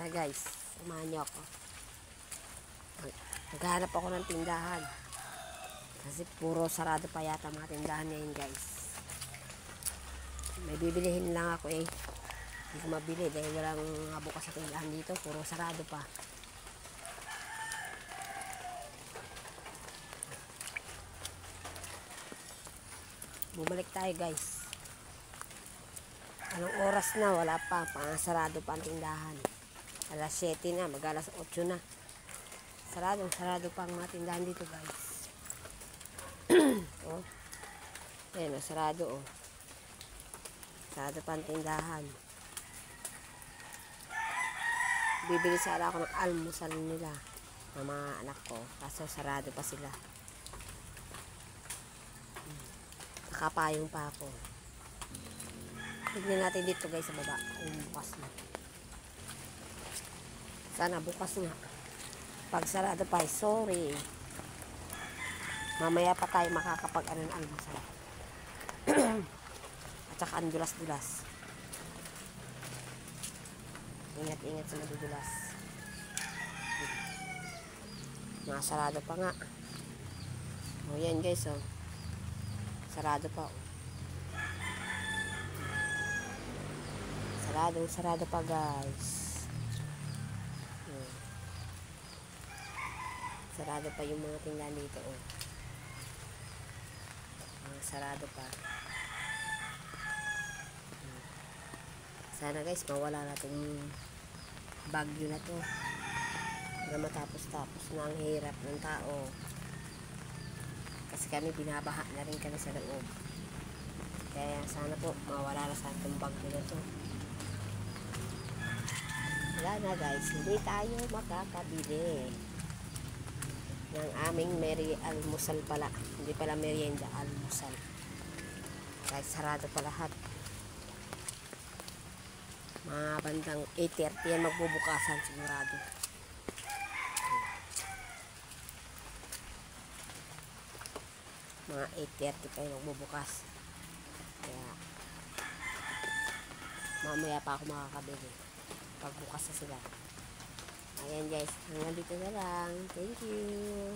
Tara guys, samahan niyo ako. Naghahanap ako ng tindahan. Kasi puro sarado pa yata mga tindahan ngayon guys. May bibilihin lang ako eh. Hindi ko mabili dahil walang bukas sa tindahan dito. Puro sarado pa. Bumalik tayo guys. Anong oras na? Wala pa. Sarado pa ang tindahan. Alas 7 na. Mag-alas 8 na. Sarado pa ang mga tindahan dito guys. Oh. Ayan o. Sarado o. Sarado pa ang tindahan. Bibili sana ako ng almusal nila. Ng mga anak ko. Kaso sarado pa sila. Nakapayong pa ako. Tignan natin dito guys sa baba. Kung bukas na. Sana bukas nga. Pag sarado pa, sorry. Mamaya pa tayo makakapag-ano ng almusal. At saka ang dulas-dulas. Ingat-ingat sa madudulas. Sarado pa nga. O yan guys o. Sarado pa o. Sarado pa guys. Sarado pa yung mga tindahan dito oh. Sarado pa. Sana guys mawala na itong bagyo na to. Na matapos-tapos na ang hirap ng tao. Kasi kami binabaha na rin kami sa loob. Kaya sana po mawala na sa itong bagyo na to. Wala na guys, hindi tayo makakabili ng aming almusal pala. Hindi pala merienda, almusal. Kahit sarado pa lahat. Mga bandang 8:30 yan magbubukasan sigurado. Mga 8:30 pa yung magbubukas. Kaya mamaya pa ako makakabili. Pagbukas na sila. Ayan guys, hanggang dito na lang. Thank you.